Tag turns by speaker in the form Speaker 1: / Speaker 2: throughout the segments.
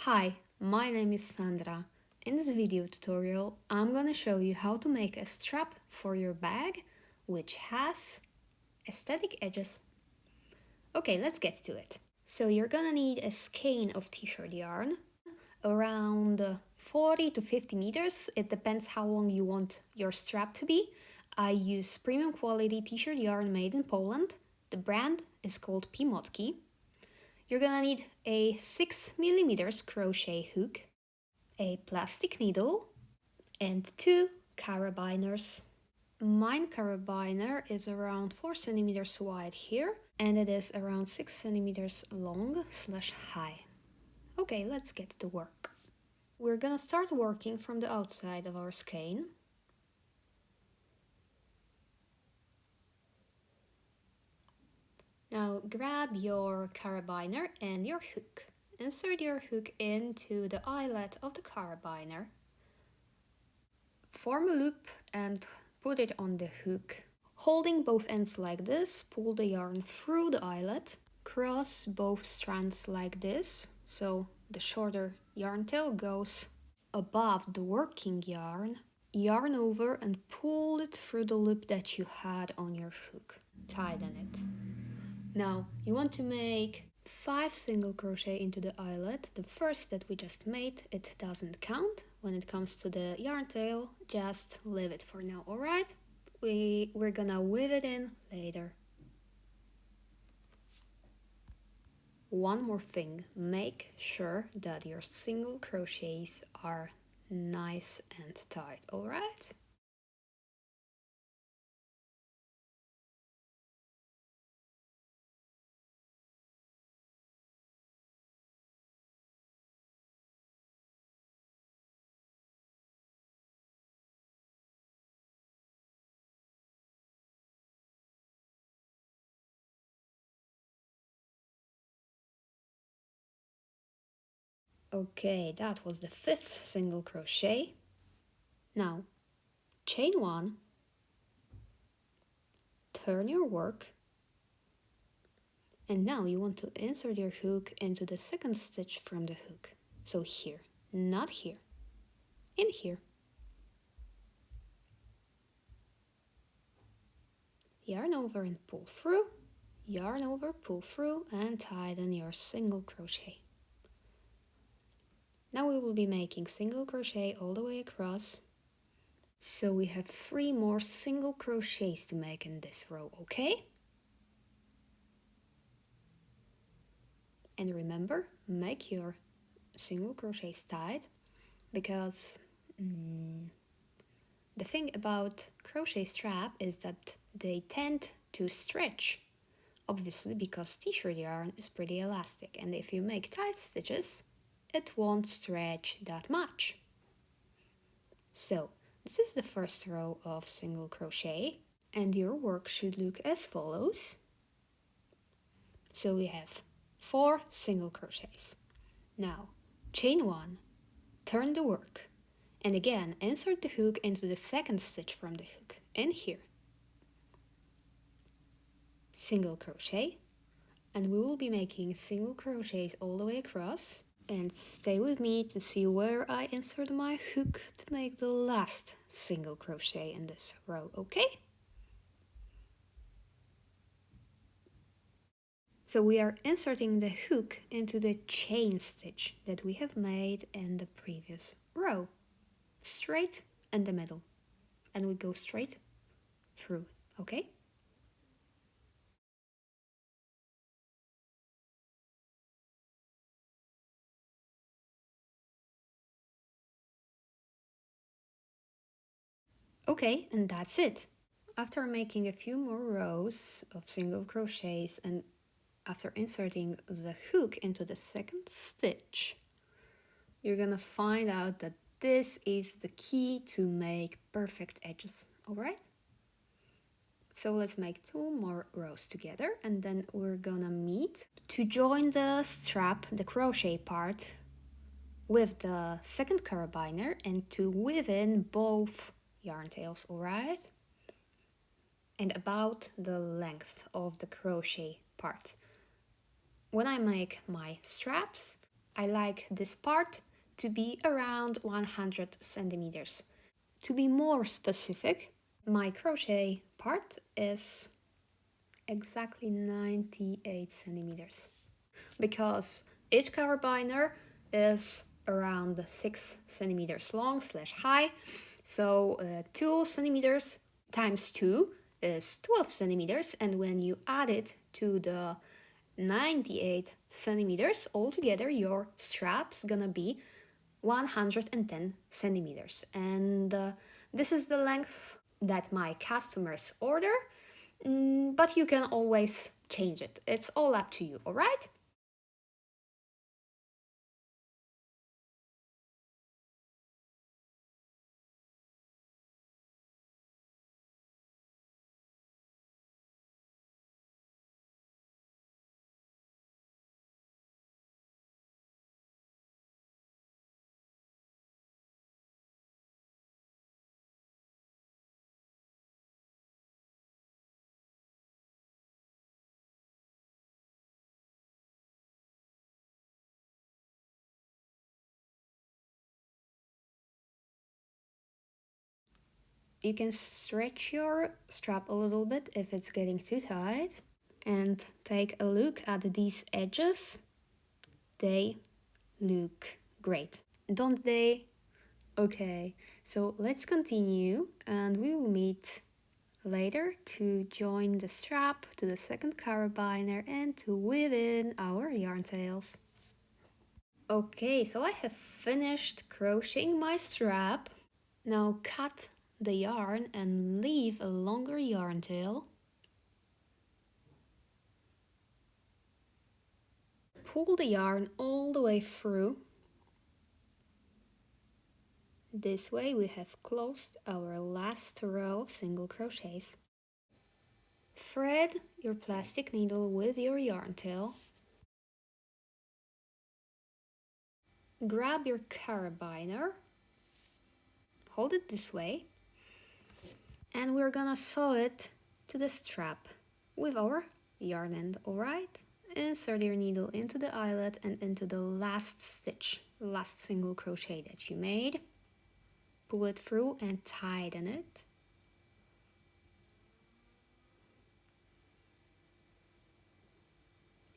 Speaker 1: Hi, my name is Sandra. In this video tutorial, I'm gonna show you how to make a strap for your bag which has aesthetic edges. Okay, let's get to it. So you're gonna need a skein of t-shirt yarn, around 40 to 50 meters. It depends how long you want your strap to be. I use premium quality t-shirt yarn made in Poland. The brand is called Pimotki. You're gonna need a 6 millimeters crochet hook, a plastic needle, and 2 carabiners. Mine carabiner is around 4 centimeters wide here, and it is around 6 centimeters long / high. Okay, let's get to work. We're gonna start working from the outside of our skein. Now grab your carabiner and your hook. Insert your hook into the eyelet of the carabiner. Form a loop and put it on the hook. Holding both ends like this, pull the yarn through the eyelet. Cross both strands like this, so the shorter yarn tail goes above the working yarn. Yarn over and pull it through the loop that you had on your hook. Tighten it. Now you want to make 5 single crochet into the eyelet. The first that we just made, it doesn't count. When it comes to the yarn tail, just leave it for now, alright? We're gonna weave it in later. One more thing, make sure that your single crochets are nice and tight, alright? Okay, that was the 5th single crochet. Now, chain 1, turn your work, and now you want to insert your hook into the second stitch from the hook. So here, not here, in here. Yarn over and pull through, yarn over, pull through, and tighten your single crochet. Now we will be making single crochet all the way across. So we have 3 more single crochets to make in this row, okay? And remember, make your single crochets tight, because the thing about crochet strap is that they tend to stretch, obviously because t-shirt yarn is pretty elastic, and if you make tight stitches, it won't stretch that much. So this is the first row of single crochet, and your work should look as follows. So we have 4 single crochets. Now chain 1, turn the work, and again insert the hook into the second stitch from the hook, in here. Single crochet, and we will be making single crochets all the way across. And stay with me to see where I insert my hook to make the last single crochet in this row, okay? So we are inserting the hook into the chain stitch that we have made in the previous row, straight in the middle, and we go straight through, okay? Okay, and that's it. After making a few more rows of single crochets and after inserting the hook into the second stitch, you're gonna find out that this is the key to make perfect edges, alright? So let's make 2 more rows together, and then we're gonna meet to join the strap, the crochet part, with the second carabiner and to weave in both yarn tails, alright? And about the length of the crochet part. When I make my straps, I like this part to be around 100 centimeters. To be more specific, my crochet part is exactly 98 centimeters because each carabiner is around 6 centimeters long slash high, so 2 centimeters times 2 is 12 centimeters, and when you add it to the 98 centimeters altogether, your strap's gonna be 110 centimeters, and this is the length that my customers order, but you can always change it. It's all up to you, all right? You can stretch your strap a little bit if it's getting too tight. And take a look at these edges. They look great, don't they? Okay, so let's continue and we will meet later to join the strap to the second carabiner and to weave in our yarn tails. Okay, so I have finished crocheting my strap. Now cut the yarn and leave a longer yarn tail. Pull the yarn all the way through. This way we have closed our last row of single crochets. Thread your plastic needle with your yarn tail. Grab your carabiner, hold it this way, and we're gonna sew it to the strap with our yarn end, alright? Insert your needle into the eyelet and into the last stitch, last single crochet that you made. Pull it through and tighten it.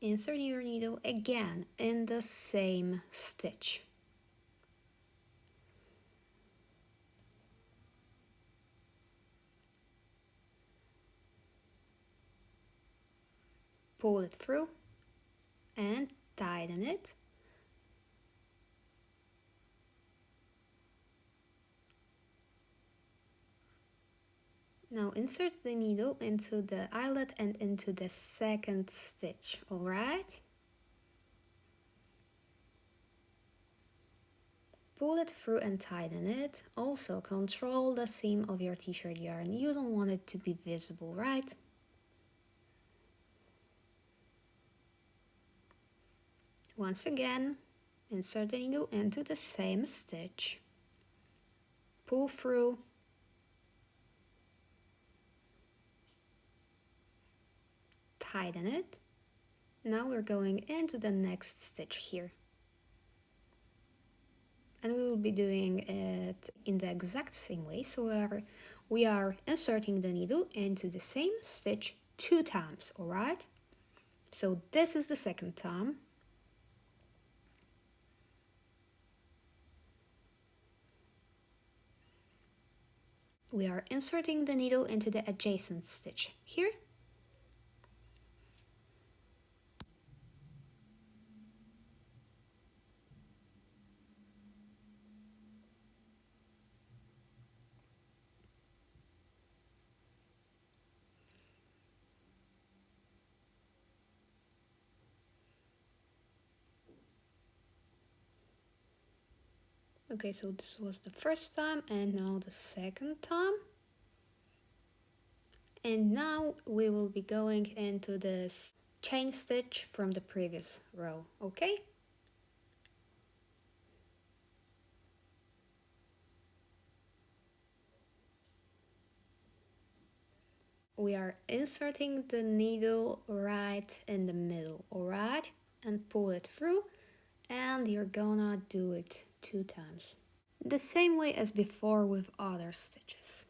Speaker 1: Insert your needle again in the same stitch. Pull it through and tighten it. Now insert the needle into the eyelet and into the second stitch, alright? Pull it through and tighten it. Also control the seam of your t-shirt yarn. You don't want it to be visible, right? Once again, insert the needle into the same stitch. Pull through. Tighten it. Now we're going into the next stitch here. And we will be doing it in the exact same way. So we are inserting the needle into the same stitch 2 times, alright? So this is the second time. We are inserting the needle into the adjacent stitch here. Okay, so this was the first time and now the second time. And now we will be going into this chain stitch from the previous row, okay? We are inserting the needle right in the middle, alright? And pull it through and you're gonna do it 2 times. The same way as before with other stitches.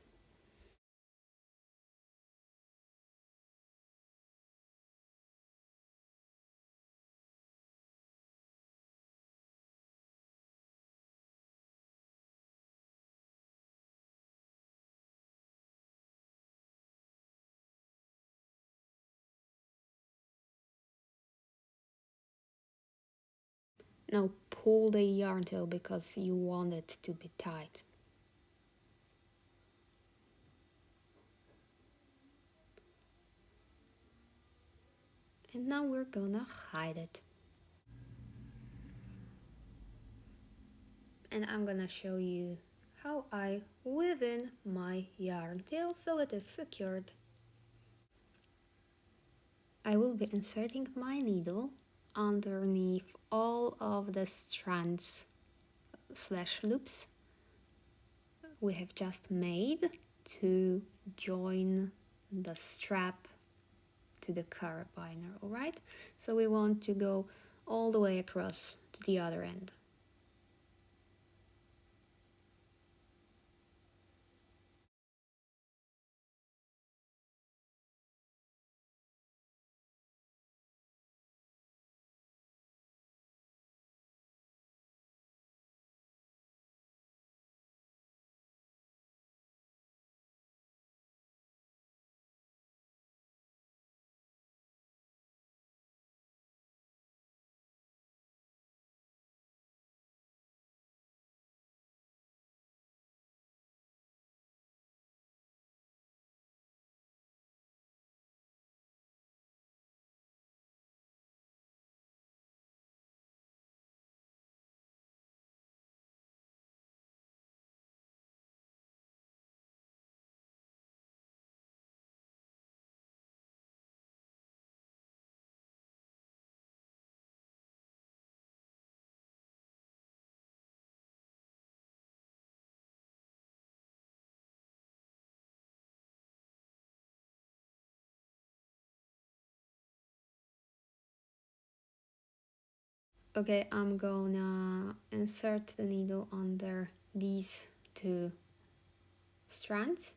Speaker 1: Now pull the yarn tail because you want it to be tight. And now we're gonna hide it. And I'm gonna show you how I weave in my yarn tail so it is secured. I will be inserting my needle underneath all of the strands slash loops we have just made to join the strap to the carabiner, alright? So we want to go all the way across to the other end. Okay, I'm gonna insert the needle under these 2 strands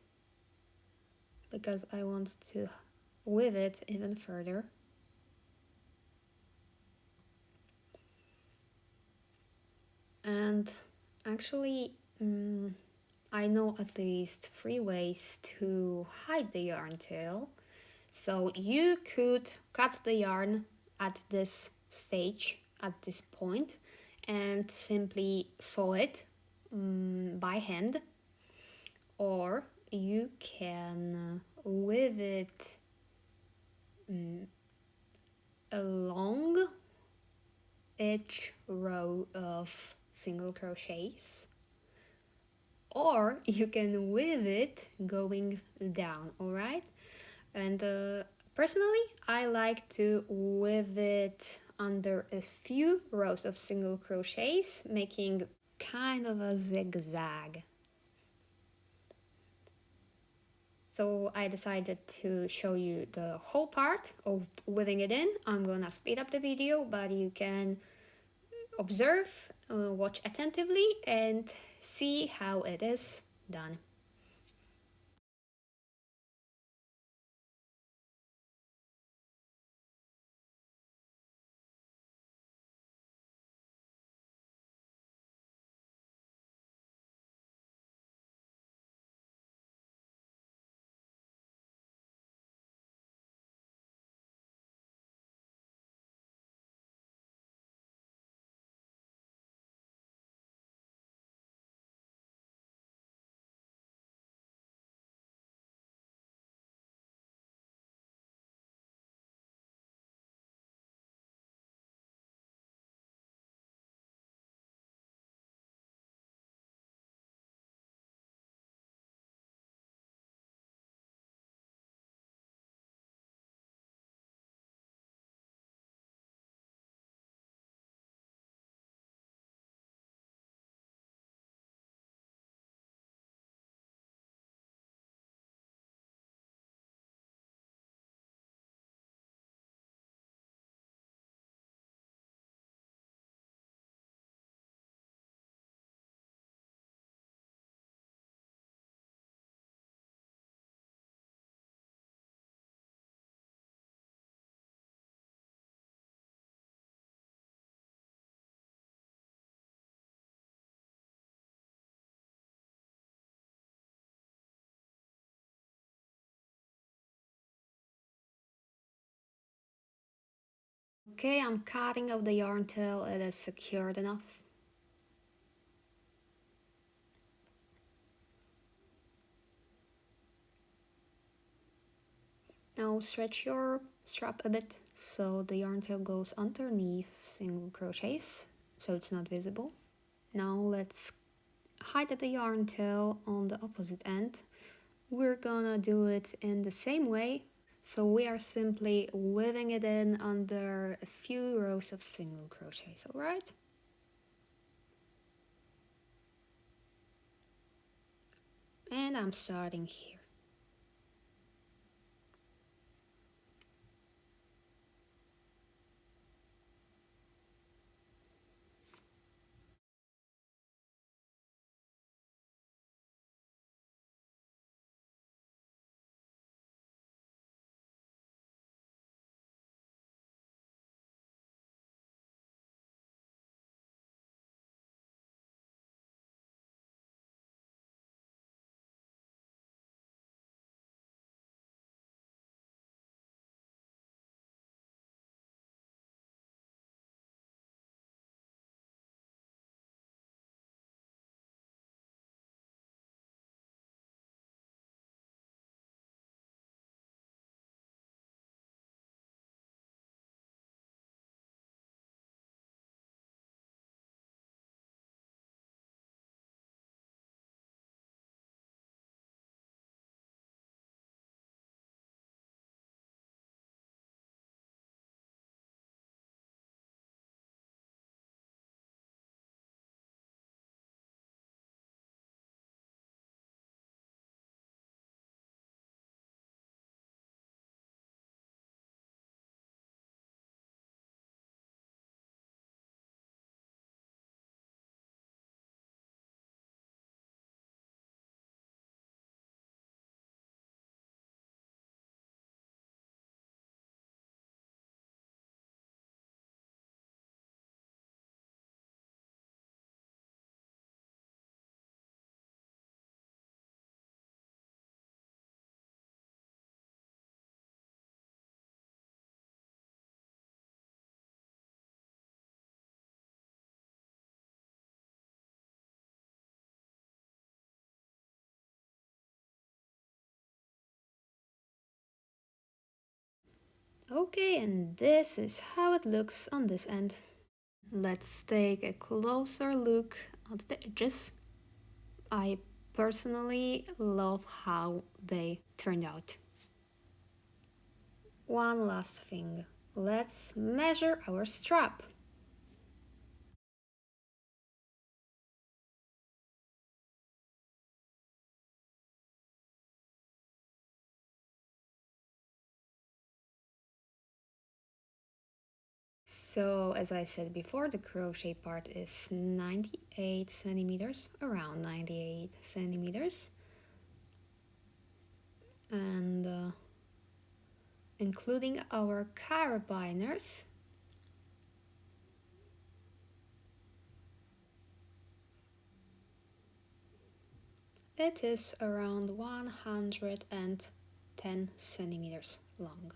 Speaker 1: because I want to weave it even further. And actually, I know at least 3 ways to hide the yarn tail. So you could cut the yarn at this stage, at this point, and simply sew it by hand, or you can weave it along each row of single crochets, or you can weave it going down, all right? And personally, I like to weave it under a few rows of single crochets, making kind of a zigzag. So I decided to show you the whole part of weaving it in. I'm gonna speed up the video, but you can observe, watch attentively, and see how it is done. Okay, I'm cutting off the yarn till it is secured enough. Now stretch your strap a bit so the yarn tail goes underneath single crochets so it's not visible. Now let's hide the yarn tail on the opposite end. We're gonna do it in the same way. So we are simply weaving it in under a few rows of single crochets, alright? And I'm starting here. Okay, and this is how it looks on this end. Let's take a closer look at the edges. I personally love how they turned out. One last thing, let's measure our strap. So as I said before, the crochet part is 98 centimeters, around 98 centimeters. And including our carabiners, it is around 110 centimeters long.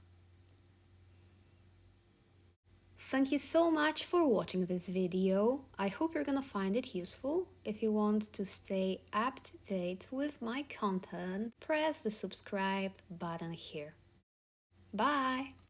Speaker 1: Thank you so much for watching this video. I hope you're gonna find it useful. If you want to stay up to date with my content, press the subscribe button here. Bye!